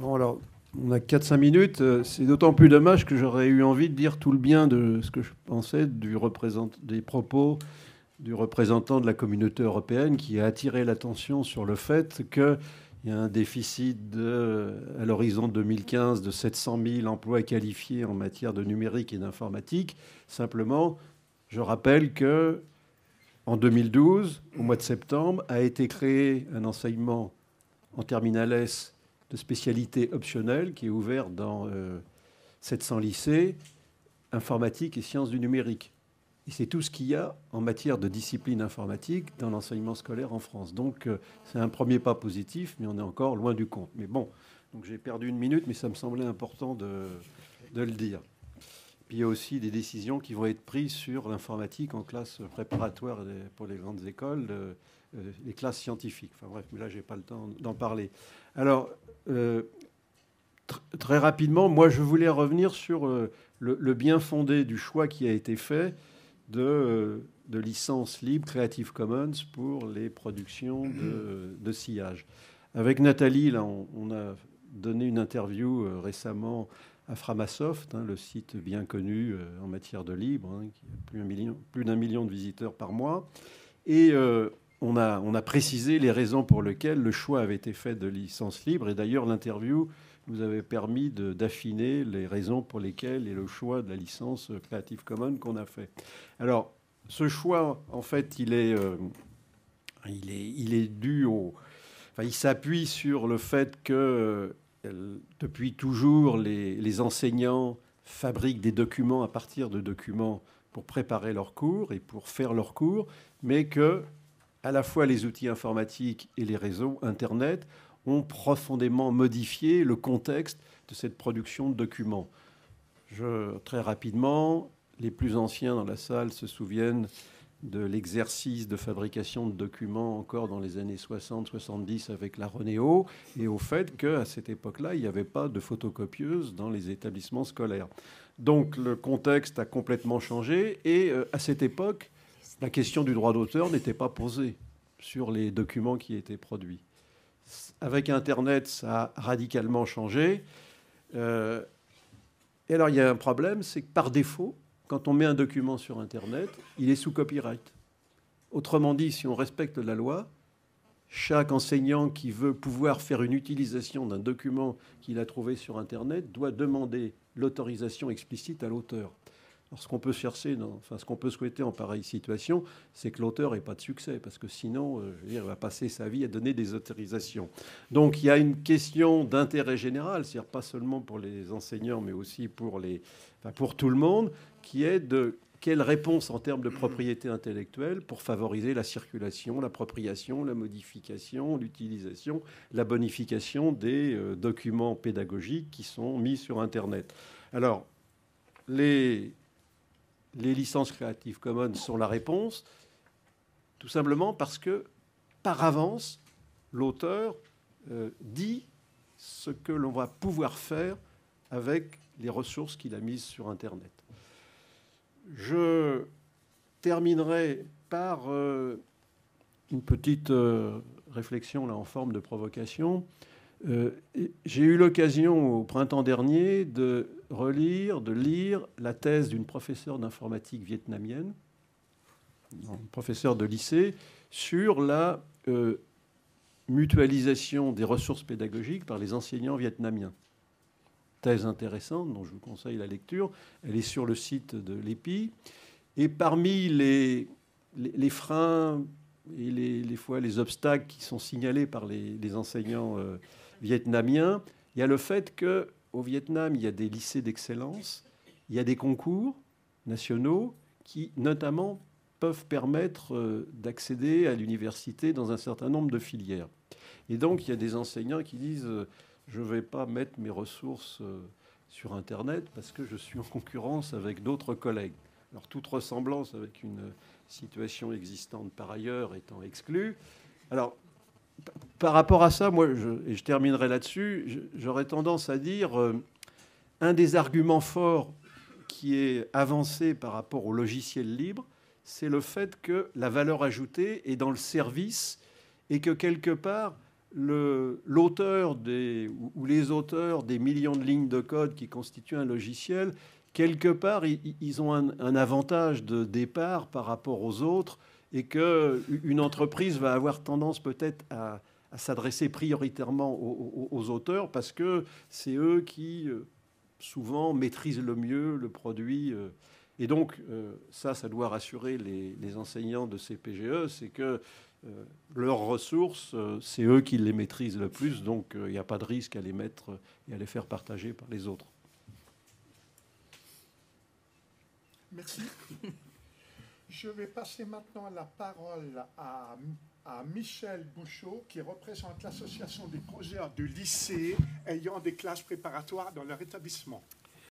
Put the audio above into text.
Bon, alors, on a 4-5 minutes. C'est d'autant plus dommage que j'aurais eu envie de dire tout le bien de ce que je pensais des propos du représentant de la communauté européenne qui a attiré l'attention sur le fait qu'il y a un déficit à l'horizon 2015 de 700 000 emplois qualifiés en matière de numérique et d'informatique. Simplement, je rappelle que en 2012, au mois de septembre, a été créé un enseignement en terminale S de spécialité optionnelle qui est ouvert dans 700 lycées, informatique et sciences du numérique. Et c'est tout ce qu'il y a en matière de discipline informatique dans l'enseignement scolaire en France. Donc c'est un premier pas positif, mais on est encore loin du compte. Mais bon, donc j'ai perdu une minute, mais ça me semblait important de le dire. Puis il y a aussi des décisions qui vont être prises sur l'informatique en classe préparatoire pour les grandes écoles, les classes scientifiques. Enfin bref, mais là, je n'ai pas le temps d'en parler. Alors, très rapidement, moi, je voulais revenir sur le bien fondé du choix qui a été fait de licences libres Creative Commons pour les productions de sillage. Avec Nathalie, là, on a donné une interview récemment à Framasoft, le site bien connu en matière de libre, qui a plus d'un million de visiteurs par mois. Et on a précisé les raisons pour lesquelles le choix avait été fait de licence libre. Et d'ailleurs, l'interview nous avait permis d'affiner les raisons pour lesquelles et le choix de la licence Creative Commons qu'on a fait. Alors, ce choix, en fait, il est dû au... Enfin, il s'appuie sur le fait que depuis toujours, les enseignants fabriquent des documents à partir de documents pour préparer leurs cours et pour faire leurs cours, mais que à la fois les outils informatiques et les réseaux Internet ont profondément modifié le contexte de cette production de documents. Très rapidement, les plus anciens dans la salle se souviennent de l'exercice de fabrication de documents encore dans les années 60-70 avec la Renéo, et au fait qu'à cette époque-là, il n'y avait pas de photocopieuse dans les établissements scolaires. Donc le contexte a complètement changé, et à cette époque, la question du droit d'auteur n'était pas posée sur les documents qui étaient produits. Avec Internet, ça a radicalement changé. Et alors, il y a un problème, c'est que par défaut, quand on met un document sur Internet, il est sous copyright. Autrement dit, si on respecte la loi, chaque enseignant qui veut pouvoir faire une utilisation d'un document qu'il a trouvé sur Internet doit demander l'autorisation explicite à l'auteur. Alors, ce qu'on peut chercher, ce qu'on peut souhaiter en pareille situation, c'est que l'auteur n'ait pas de succès, parce que sinon, il va passer sa vie à donner des autorisations. Donc, il y a une question d'intérêt général, c'est-à-dire pas seulement pour les enseignants, mais aussi pour tout le monde, qui est de quelle réponse en termes de propriété intellectuelle pour favoriser la circulation, l'appropriation, la modification, l'utilisation, la bonification des documents pédagogiques qui sont mis sur Internet. Alors, les licences Creative Commons sont la réponse, tout simplement parce que, par avance, l'auteur dit ce que l'on va pouvoir faire avec les ressources qu'il a mises sur Internet. Je terminerai par une petite réflexion là, en forme de provocation. J'ai eu l'occasion au printemps dernier de lire la thèse d'une professeure d'informatique vietnamienne, professeure de lycée, sur la mutualisation des ressources pédagogiques par les enseignants vietnamiens. Thèse intéressante dont je vous conseille la lecture. Elle est sur le site de l'EPI. Et parmi les freins et les obstacles qui sont signalés par les enseignants vietnamiens, il y a le fait qu'au Vietnam, il y a des lycées d'excellence, il y a des concours nationaux qui, notamment, peuvent permettre d'accéder à l'université dans un certain nombre de filières. Et donc, il y a des enseignants qui disent je ne vais pas mettre mes ressources sur Internet parce que je suis en concurrence avec d'autres collègues. Alors, toute ressemblance avec une situation existante par ailleurs étant exclue. Alors, par rapport à ça, moi, et je terminerai là-dessus, j'aurais tendance à dire un des arguments forts qui est avancé par rapport au logiciel libre, c'est le fait que la valeur ajoutée est dans le service et que quelque part, l'auteur ou les auteurs des millions de lignes de code qui constituent un logiciel, quelque part, ils ont un avantage de départ par rapport aux autres, et qu'une entreprise va avoir tendance peut-être à s'adresser prioritairement aux auteurs, parce que c'est eux qui, souvent, maîtrisent le mieux le produit. Et donc, ça doit rassurer les enseignants de ces PGE, c'est que leurs ressources, c'est eux qui les maîtrisent le plus, donc il n'y a pas de risque à les mettre et à les faire partager par les autres. Merci. Je vais passer maintenant la parole à Michel Bouchot, qui représente l'association des professeurs du lycée ayant des classes préparatoires dans leur établissement.